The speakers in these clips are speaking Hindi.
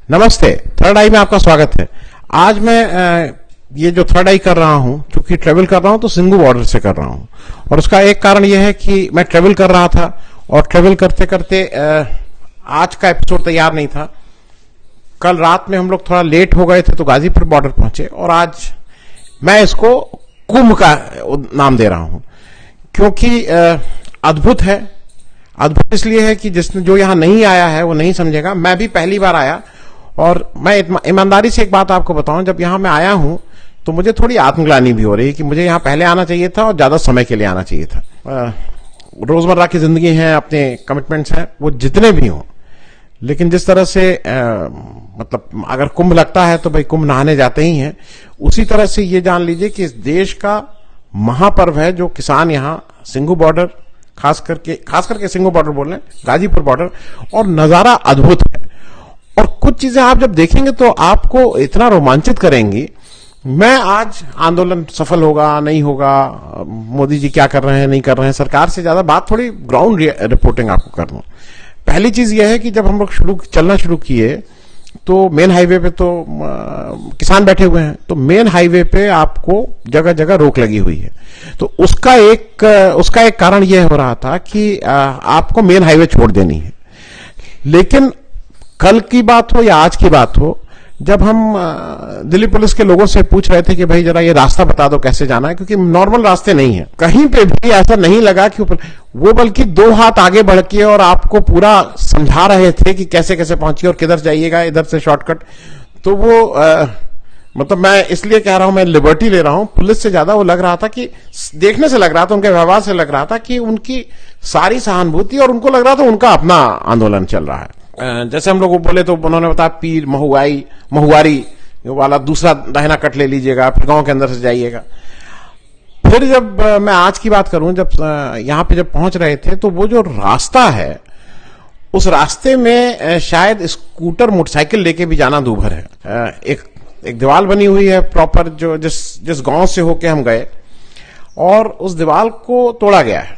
नमस्ते। थर्ड आई में आपका स्वागत है। आज मैं ये जो थर्ड आई कर रहा हूं, क्योंकि ट्रेवल कर रहा हूं तो सिंघू बॉर्डर से कर रहा हूं, और उसका एक कारण यह है कि मैं ट्रेवल कर रहा था और ट्रेवल करते करते आज का एपिसोड तैयार नहीं था। कल रात में हम लोग थोड़ा लेट हो गए थे तो गाजीपुर बॉर्डर पहुंचे, और आज मैं इसको कुंभ का नाम दे रहा हूं क्योंकि अद्भुत है। अद्भुत इसलिए है कि जिसने जो यहां नहीं आया है वो नहीं समझेगा। मैं भी पहली बार आया, और मैं ईमानदारी से एक बात आपको बताऊं, जब यहां मैं आया हूं तो मुझे थोड़ी आत्मग्लानि भी हो रही है कि मुझे यहां पहले आना चाहिए था और ज्यादा समय के लिए आना चाहिए था। रोजमर्रा की जिंदगी है, अपने कमिटमेंट्स हैं, वो जितने भी हों, लेकिन जिस तरह से मतलब अगर कुंभ लगता है तो भाई कुंभ नहाने जाते ही हैं, उसी तरह से ये जान लीजिए कि इस देश का महापर्व है जो किसान यहाँ सिंघू बॉर्डर, खास करके सिंघू बॉर्डर बोल रहे हैं, गाजीपुर बॉर्डर, और नजारा अद्भुत है। और कुछ चीजें आप जब देखेंगे तो आपको इतना रोमांचित करेंगी। मैं आज आंदोलन सफल होगा नहीं होगा, मोदी जी क्या कर रहे हैं नहीं कर रहे हैं, सरकार से ज्यादा बात थोड़ी ग्राउंड रिपोर्टिंग आपको कर दूं। पहली चीज यह है कि जब हम लोग चलना शुरू किए तो मेन हाईवे पे तो किसान बैठे हुए हैं, तो मेन हाईवे पे आपको जगह जगह रोक लगी हुई है। तो उसका एक कारण यह हो रहा था कि आपको मेन हाईवे छोड़ देनी है। लेकिन कल की बात हो या आज की बात हो, जब हम दिल्ली पुलिस के लोगों से पूछ रहे थे कि भाई जरा ये रास्ता बता दो कैसे जाना है, क्योंकि नॉर्मल रास्ते नहीं है, कहीं पे भी ऐसा नहीं लगा कि वो बल्कि 2 हाथ आगे बढ़ के और आपको पूरा समझा रहे थे कि कैसे कैसे पहुंचिए और किधर जाइएगा, इधर से शॉर्टकट। तो वो मतलब मैं इसलिए कह रहा हूं, मैं लिबर्टी ले रहा हूं। पुलिस से ज्यादा वो लग रहा था कि, देखने से लग रहा था, उनके व्यवहार से लग रहा था कि उनकी सारी सहानुभूति, और उनको लग रहा था उनका अपना आंदोलन चल रहा है। जैसे हम लोग बोले तो उन्होंने बताया पीर महुआरी वाला दूसरा दाहिना कट ले लीजिएगा, फिर गांव के अंदर से जाइएगा। फिर जब मैं आज की बात करूं, जब यहां पे जब पहुंच रहे थे तो वो जो रास्ता है, उस रास्ते में शायद स्कूटर मोटरसाइकिल लेके भी जाना दूभर है। एक दीवार बनी हुई है प्रॉपर, जो जिस गांव से होके हम गए, और उस दीवार को तोड़ा गया है,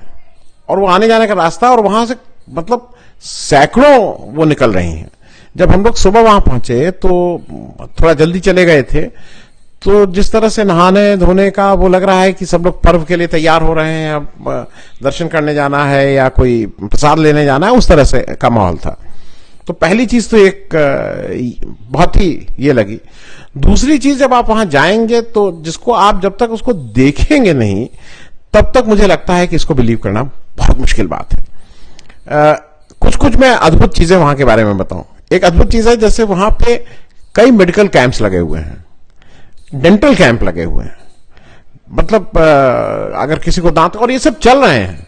और वो आने जाने का रास्ता, और वहां से मतलब सैकड़ों वो निकल रही हैं। जब हम लोग सुबह वहां पहुंचे तो थोड़ा जल्दी चले गए थे, तो जिस तरह से नहाने धोने का वो लग रहा है कि सब लोग पर्व के लिए तैयार हो रहे हैं, अब दर्शन करने जाना है या कोई प्रसाद लेने जाना है, उस तरह से का माहौल था। तो पहली चीज तो एक बहुत ही ये लगी। दूसरी चीज, जब आप वहां जाएंगे तो जिसको आप जब तक उसको देखेंगे नहीं, तब तक मुझे लगता है कि इसको बिलीव करना बहुत मुश्किल बात है। कुछ मैं अद्भुत चीजें वहां के बारे में बताऊं। एक अद्भुत चीज है, जैसे वहां पे कई मेडिकल कैंप्स लगे हुए हैं, डेंटल कैंप लगे हुए हैं, मतलब अगर किसी को दांत, और ये सब चल रहे हैं।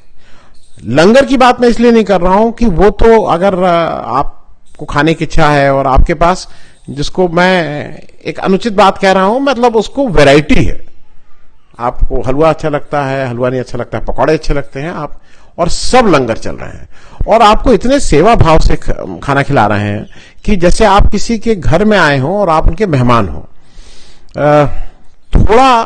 लंगर की बात मैं इसलिए नहीं कर रहा हूं कि वो तो अगर आपको खाने की इच्छा है और आपके पास, जिसको मैं एक अनुचित बात कह रहा हूं, मतलब उसको वैरायटी है, आपको हलवा अच्छा लगता है, हलवा नहीं अच्छा लगता है, पकौड़े अच्छे लगते हैं आप, और सब लंगर चल रहे हैं, और आपको इतने सेवा भाव से खाना खिला रहे हैं कि जैसे आप किसी के घर में आए हो और आप उनके मेहमान हो। थोड़ा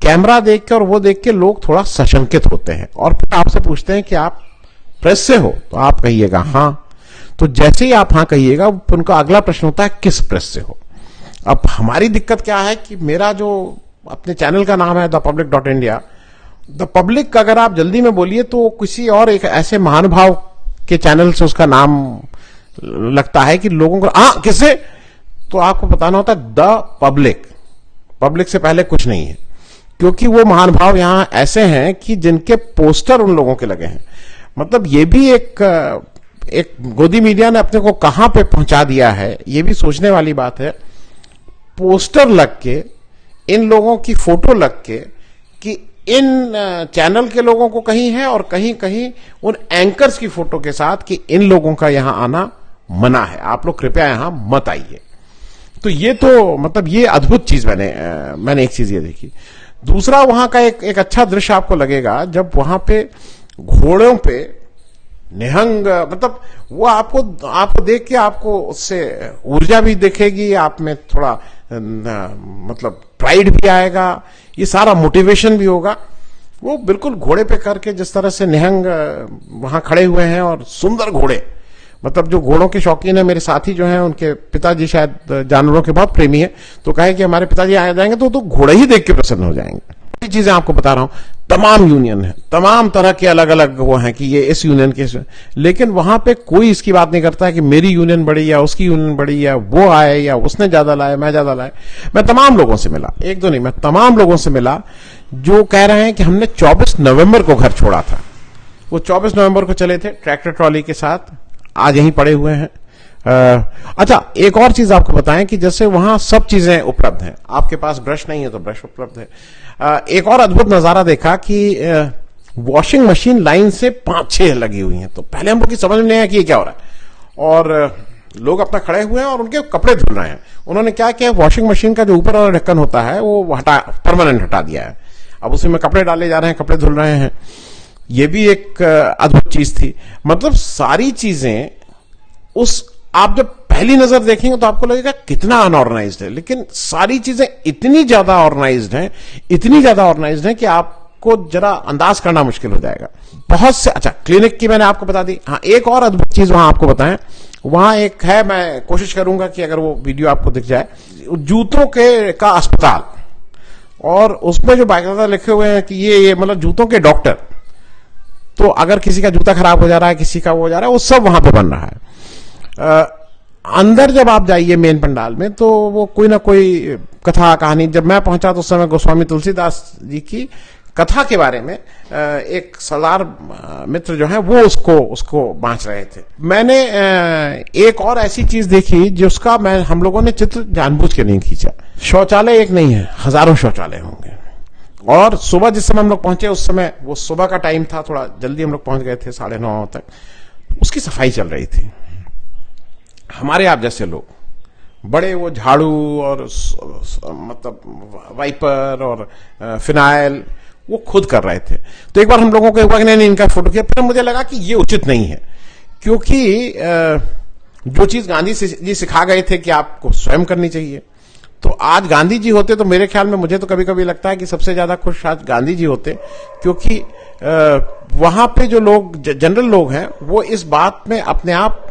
कैमरा देख के और वो देख के लोग थोड़ा सशंकित होते हैं, और फिर आपसे पूछते हैं कि आप प्रेस से हो, तो आप कहिएगा हाँ। तो जैसे ही आप हाँ कहिएगा, उनका अगला प्रश्न होता है किस प्रेस से हो। अब हमारी दिक्कत क्या है कि मेरा जो अपने चैनल का नाम है thepublic.india, द पब्लिक अगर आप जल्दी में बोलिए तो किसी और एक ऐसे महानुभाव के चैनल से उसका नाम लगता है कि लोगों को किससे, तो आपको बताना होता है द पब्लिक से पहले कुछ नहीं है, क्योंकि वो महानुभाव यहां ऐसे हैं कि जिनके पोस्टर उन लोगों के लगे हैं। मतलब ये भी एक गोदी मीडिया ने अपने को कहां पे पहुंचा दिया है, ये भी सोचने वाली बात है। पोस्टर लग के, इन लोगों की फोटो लग के, कि इन चैनल के लोगों को कहीं है, और कहीं कहीं उन एंकर्स की फोटो के साथ कि इन लोगों का यहां आना मना है, आप लोग कृपया यहां मत आइए। तो ये तो मतलब ये अद्भुत चीज मैंने एक चीज ये देखी। दूसरा, वहां का एक अच्छा दृश्य आपको लगेगा, जब वहां पे घोड़ों पे निहंग, मतलब वो आपको देख के आपको उससे ऊर्जा भी दिखेगी, आप में थोड़ा मतलब प्राइड भी आएगा, ये सारा मोटिवेशन भी होगा। वो बिल्कुल घोड़े पे करके जिस तरह से निहंग वहां खड़े हुए हैं, और सुंदर घोड़े, मतलब जो घोड़ों के शौकीन है मेरे साथी जो हैं, उनके पिताजी शायद जानवरों के बहुत प्रेमी है, तो कहे कि हमारे पिताजी आ जाएंगे तो घोड़े ही देख के प्रसन्न हो जाएंगे। ये चीजें आपको बता रहा हूं, तमाम यूनियन है, तमाम तरह के अलग अलग वो हैं कि ये इस यूनियन के, लेकिन वहां पे कोई इसकी बात नहीं करता है कि मेरी यूनियन बड़ी या उसकी यूनियन बड़ी, या वो आए या उसने ज्यादा लाया मैं ज्यादा लाया। मैं तमाम लोगों से मिला, एक दो नहीं, मैं तमाम लोगों से मिला जो कह रहे हैं कि हमने 24 नवंबर को घर छोड़ा था। वो 24 नवंबर को चले थे ट्रैक्टर ट्रॉली के साथ, आज यहीं पड़े हुए हैं। अच्छा, एक और चीज आपको बताएं कि जैसे वहां सब चीजें उपलब्ध हैं, आपके पास ब्रश नहीं है तो ब्रश उपलब्ध है। एक और अद्भुत नजारा देखा कि वॉशिंग मशीन लाइन से 5-6 लगी हुई हैं। तो पहले हम लोग की समझ में नहीं आया कि ये क्या हो रहा है, और लोग अपना खड़े हुए हैं और उनके कपड़े धुल रहे हैं। उन्होंने क्या किया, वॉशिंग मशीन का जो ऊपर वाला ढक्कन होता है वो परमानेंट हटा दिया है। अब उसी में कपड़े डाले जा रहे हैं, कपड़े धुल रहे हैं। ये भी एक अद्भुत चीज थी। मतलब सारी चीजें आप जब पहली नजर देखेंगे तो आपको लगेगा कितना अनऑर्गेनाइज्ड है, लेकिन सारी चीजें इतनी ज्यादा ऑर्गेनाइज्ड हैं, इतनी ज्यादा ऑर्गेनाइज्ड हैं कि आपको जरा अंदाज करना मुश्किल हो जाएगा। बहुत से, अच्छा क्लिनिक की मैंने आपको बता दी। हाँ, एक और अद्भुत चीज वहां आपको बताएं, वहां एक है, मैं कोशिश करूंगा कि अगर वो वीडियो आपको दिख जाए, जूतों का अस्पताल, और उसमें जो बाकायदा लिखे हुए हैं कि ये मतलब जूतों के डॉक्टर। तो अगर किसी का जूता खराब हो जा रहा है, किसी का वो हो जा रहा है, वो सब वहां पे बन रहा है। अंदर जब आप जाइए मेन पंडाल में, तो वो कोई ना कोई कथा कहानी, जब मैं पहुंचा तो उस समय गोस्वामी तुलसीदास जी की कथा के बारे में एक सरदार मित्र जो है वो उसको बांच रहे थे। मैंने एक और ऐसी चीज देखी जिसका हम लोगों ने चित्र जानबूझ के नहीं खींचा। शौचालय एक नहीं है, हजारों शौचालय होंगे। और सुबह जिस समय हम लोग पहुंचे, उस समय वो सुबह का टाइम था, थोड़ा जल्दी हम लोग पहुंच गए थे, 9:30 तक। उसकी सफाई चल रही थी। हमारे आप जैसे लोग बड़े वो झाड़ू और मतलब वाइपर और फिनाइल वो खुद कर रहे थे। तो एक बार हम लोगों को एक बार नहीं इनका फोटो किया, फिर मुझे लगा कि ये उचित नहीं है, क्योंकि जो चीज गांधी जी सिखा गए थे कि आपको स्वयं करनी चाहिए, तो आज गांधी जी होते तो मेरे ख्याल में, मुझे तो कभी कभी लगता है कि सबसे ज्यादा खुश आज गांधी जी होते, क्योंकि वहां पे जो लोग जनरल लोग हैं वो इस बात में अपने आप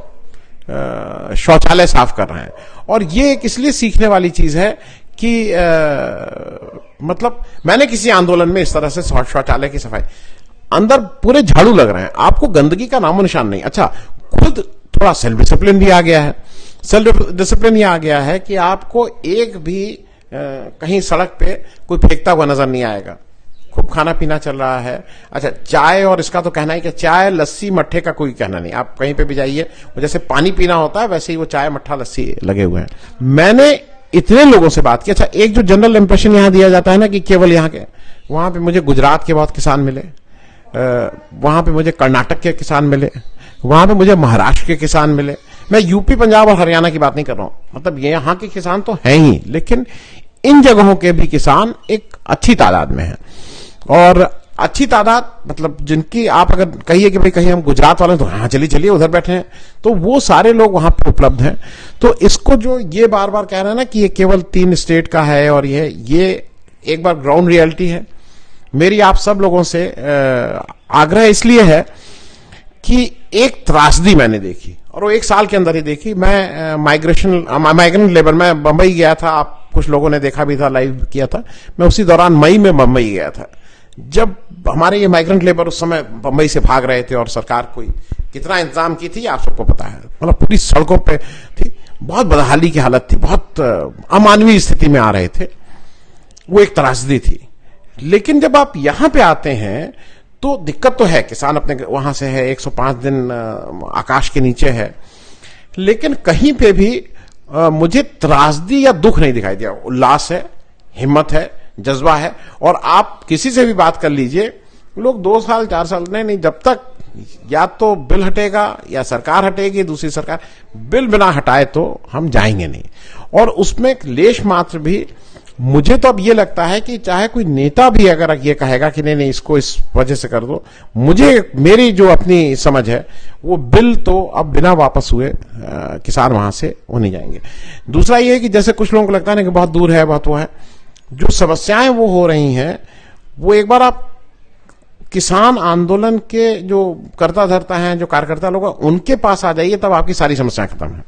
शौचालय साफ कर रहे हैं। और ये एक इसलिए सीखने वाली चीज है कि मतलब मैंने किसी आंदोलन में इस तरह से शौचालय की सफाई, अंदर पूरे झाड़ू लग रहे हैं, आपको गंदगी का नामो निशान नहीं। अच्छा, खुद थोड़ा सेल्फ डिसिप्लिन भी आ गया है। सेल्फ डिसिप्लिन ये आ गया है कि आपको एक भी कहीं सड़क पे कोई फेंकता हुआ नजर नहीं आएगा। खूब खाना पीना चल रहा है। अच्छा, चाय और इसका तो कहना ही कि चाय लस्सी मट्ठे का कोई कहना नहीं। आप कहीं पे भी जाइए, जैसे पानी पीना होता है वैसे ही वो चाय मट्ठा लस्सी लगे हुए हैं। मैंने इतने लोगों से बात की। अच्छा, एक जो जनरल इंप्रेशन यहां दिया जाता है ना कि केवल यहाँ के, वहां पे मुझे गुजरात के बहुत किसान मिले, वहां पे मुझे कर्नाटक के किसान मिले, वहां पे मुझे महाराष्ट्र के किसान मिले। मैं यूपी, पंजाब और हरियाणा की बात नहीं कर रहा हूं, मतलब ये यहाँ के किसान तो हैं ही, लेकिन इन जगहों के भी किसान एक अच्छी तादाद में हैं। और अच्छी तादाद मतलब जिनकी आप अगर कहिए कि भाई कहीं हम गुजरात वाले, तो हाँ चलिए चलिए उधर बैठे हैं, तो वो सारे लोग वहां पे उपलब्ध हैं। तो इसको जो ये बार बार कह रहे हैं ना कि ये केवल 3 स्टेट का है, और ये एक बार ग्राउंड रियलिटी है। मेरी आप सब लोगों से आग्रह इसलिए है कि एक त्रासदी मैंने देखी, और वो 1 साल के अंदर ही देखी। मैं माइग्रेंट लेबर, मैं बंबई गया था, आप कुछ लोगों ने देखा भी था, लाइव किया था। मैं उसी दौरान मई में बंबई गया था, जब हमारे ये माइग्रेंट लेबर उस समय बंबई से भाग रहे थे, और सरकार कोई कितना इंतजाम की थी आप सबको पता है। मतलब पूरी सड़कों पे थी, बहुत बदहाली की हालत थी, बहुत अमानवीय स्थिति में आ रहे थे। वो एक त्रासदी थी। लेकिन जब आप यहां पे आते हैं तो दिक्कत तो है, किसान अपने वहां से है, 105 दिन आकाश के नीचे है, लेकिन कहीं पे भी मुझे त्रासदी या दुख नहीं दिखाई दिया। उल्लास है, हिम्मत है, जज्बा है। और आप किसी से भी बात कर लीजिए, लोग 2 साल 4 साल नहीं, जब तक या तो बिल हटेगा या सरकार हटेगी, दूसरी सरकार, बिल बिना हटाए तो हम जाएंगे नहीं। और उसमें लेश मात्र भी, मुझे तो अब ये लगता है कि चाहे कोई नेता भी अगर ये कहेगा कि नहीं इसको इस वजह से कर दो, मेरी जो अपनी समझ है, वो बिल तो अब बिना वापस हुए किसान वहां से वो नहीं जाएंगे। दूसरा ये है कि जैसे कुछ लोगों को लगता है ना कि बहुत दूर है, बहुत वो है, जो समस्याएं वो हो रही हैं, वो एक बार आप किसान आंदोलन के जो करता धरता हैं, जो कार्यकर्ता लोग, उनके पास आ जाइए, तब आपकी सारी समस्याएं खत्म हैं।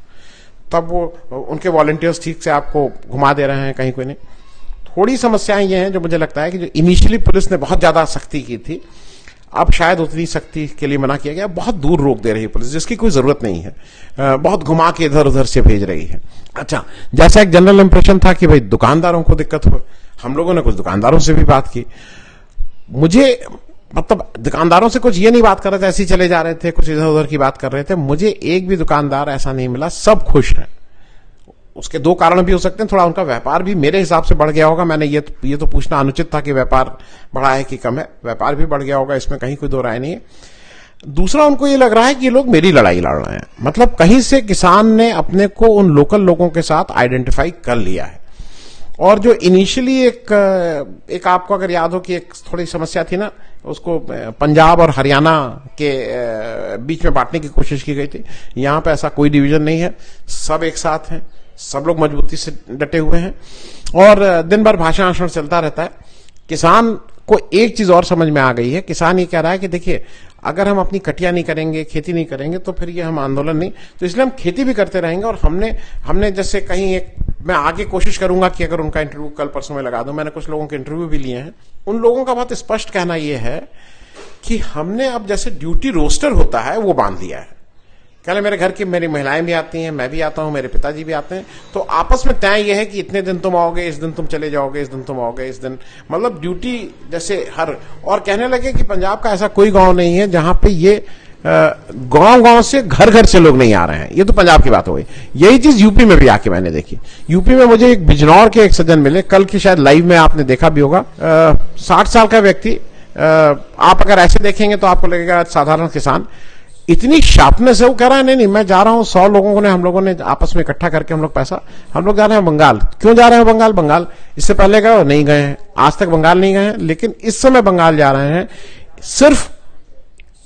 तब वो उनके वॉलंटियर्स ठीक से आपको घुमा दे रहे हैं, कहीं कोई नहीं। थोड़ी समस्याएं ये हैं जो मुझे लगता है कि जो इनिशियली पुलिस ने बहुत ज्यादा सख्ती की थी, अब शायद उतनी सख्ती के लिए मना किया गया। बहुत दूर रोक दे रही है पुलिस, जिसकी कोई जरूरत नहीं है, बहुत घुमा के इधर उधर से भेज रही है। अच्छा, जैसा एक जनरल इंप्रेशन था कि भाई दुकानदारों को दिक्कत हो, हम लोगों ने कुछ दुकानदारों से भी बात की। मुझे मतलब दुकानदारों से कुछ ये नहीं बात कर रहे थे, ऐसे ही चले जा रहे थे, कुछ इधर उधर की बात कर रहे थे। मुझे एक भी दुकानदार ऐसा नहीं मिला, सब खुश हैं। उसके दो कारण भी हो सकते हैं, थोड़ा उनका व्यापार भी मेरे हिसाब से बढ़ गया होगा। मैंने ये तो पूछना अनुचित था कि व्यापार बढ़ा है कि कम है, व्यापार भी बढ़ गया होगा, इसमें कहीं कोई दो राय नहीं है। दूसरा, उनको ये लग रहा है कि ये लोग मेरी लड़ाई लड़ रहे हैं, मतलब कहीं से किसान ने अपने को उन लोकल लोगों के साथ आइडेंटिफाई कर लिया है। और जो इनिशियली एक आपको अगर याद हो कि एक थोड़ी समस्या थी ना, उसको पंजाब और हरियाणा के बीच में बांटने की कोशिश की गई थी। यहां पे ऐसा कोई डिवीजन नहीं है, सब एक साथ हैं, सब लोग मजबूती से डटे हुए हैं और दिन भर भाषण भाषण चलता रहता है। किसान को एक चीज और समझ में आ गई है, किसान ये कह रहा है कि देखिए, अगर हम अपनी कटिया नहीं करेंगे, खेती नहीं करेंगे, तो फिर ये हम आंदोलन नहीं, तो इसलिए हम खेती भी करते रहेंगे। और हमने जैसे कहीं मैं आगे कोशिश करूंगा कि अगर उनका इंटरव्यू कल परसों में लगा दूं, मैंने कुछ लोगों के इंटरव्यू भी लिए हैं। उन लोगों का बहुत स्पष्ट कहना यह है कि हमने अब जैसे ड्यूटी रोस्टर होता है वो बांध लिया है। कहले मेरे घर की मेरी महिलाएं भी आती हैं, मैं भी आता हूं, मेरे पिताजी भी आते हैं, तो आपस में तय ये है कि इतने दिन तुम आओगे, इस दिन तुम चले जाओगे, इस दिन तुम आओगे, इस दिन, मतलब ड्यूटी जैसे हर। और कहने लगे कि पंजाब का ऐसा कोई गांव नहीं है जहां पे ये गांव से घर घर से लोग नहीं आ रहे हैं। ये तो पंजाब की बात हो गई। यही चीज यूपी में भी आके मैंने देखी। यूपी में मुझे एक बिजनौर के एक सज्जन मिले, कल की शायद लाइव में आपने देखा भी होगा। 60 साल का व्यक्ति, आप अगर ऐसे देखेंगे तो आपको लगेगा साधारण किसान। इतनी शार्पनेस है, वो कह रहा है नहीं मैं जा रहा हूं, 100 लोगों ने, हम लोगों ने आपस में इकट्ठा करके हम लोग पैसा, हम लोग जा रहे हैं बंगाल। क्यों जा रहे हैं बंगाल? बंगाल इससे पहले गए नहीं गए हैं, आज तक बंगाल नहीं गए हैं, लेकिन इस समय बंगाल जा रहे हैं सिर्फ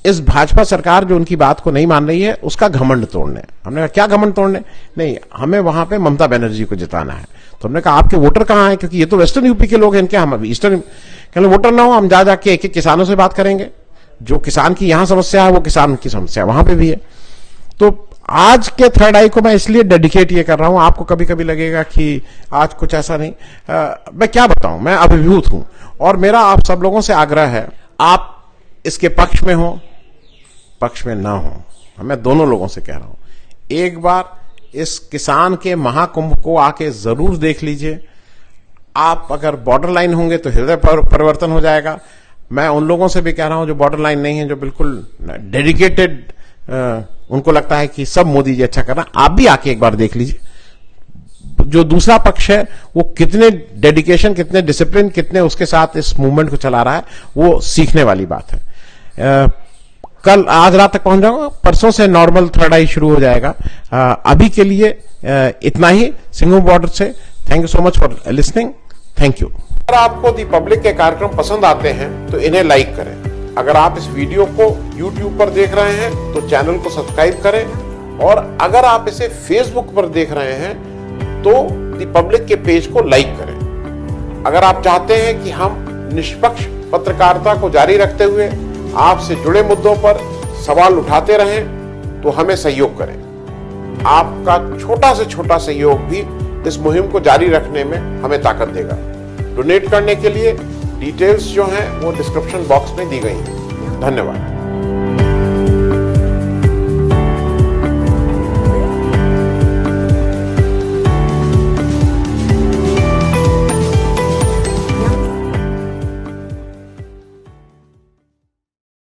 इस भाजपा सरकार जो उनकी बात को नहीं मान रही है उसका घमंड तोड़ने। हमने कहा क्या घमंड तोड़ने? नहीं, हमें वहां पे ममता बनर्जी को जिताना है। तो हमने कहा आपके वोटर कहां हैं? क्योंकि ये तो वेस्टर्न यूपी के लोग हैं, इनके हम अभी ईस्टर्न, कहने वोटर ना हो, हम जा जाके एक एक किसानों से बात करेंगे। जो किसान की यहां समस्या है वो किसान की समस्या वहां पे भी है। तो आज के थर्ड आई को मैं इसलिए डेडिकेट ये कर रहा हूं। आपको कभी कभी लगेगा कि आज कुछ ऐसा नहीं, मैं क्या बताऊं, मैं अभिभूत हूं। और मेरा आप सब लोगों से आग्रह है, आप इसके पक्ष में हो, पक्ष में ना हो, मैं दोनों लोगों से कह रहा हूं, एक बार इस किसान के महाकुंभ को आके जरूर देख लीजिए। आप अगर बॉर्डर लाइन होंगे तो हृदय परिवर्तन हो जाएगा। मैं उन लोगों से भी कह रहा हूं जो बॉर्डर लाइन नहीं है, जो बिल्कुल डेडिकेटेड, उनको लगता है कि सब मोदी जी अच्छा कर रहा है, आप भी आके एक बार देख लीजिए। जो दूसरा पक्ष है वो कितने डेडिकेशन, कितने डिसिप्लिन, कितने उसके साथ इस मूवमेंट को चला रहा है, वो सीखने वाली बात है। कल आज रात तक पहुंच जाऊंगा, परसों से नॉर्मल थर्ड आई शुरू हो जाएगा। अभी के लिए इतना ही सिंघू बॉर्डर से। Thank you so much for listening. Thank you. अगर आपको दी पब्लिक के कार्यक्रम पसंद आते हैं तो इन्हें लाइक करें। अगर आप इस वीडियो को YouTube पर देख रहे हैं तो चैनल को सब्सक्राइब करें। और अगर आप इसे Facebook पर देख रहे हैं तो दी पब्लिक के पेज को लाइक करें। अगर आप चाहते हैं कि हम निष्पक्ष पत्रकारिता को जारी रखते हुए आपसे जुड़े मुद्दों पर सवाल उठाते रहें तो हमें सहयोग करें। आपका छोटा से छोटा सहयोग भी इस मुहिम को जारी रखने में हमें ताकत देगा। डोनेट करने के लिए डिटेल्स जो हैं वो डिस्क्रिप्शन बॉक्स में दी गई हैं। धन्यवाद।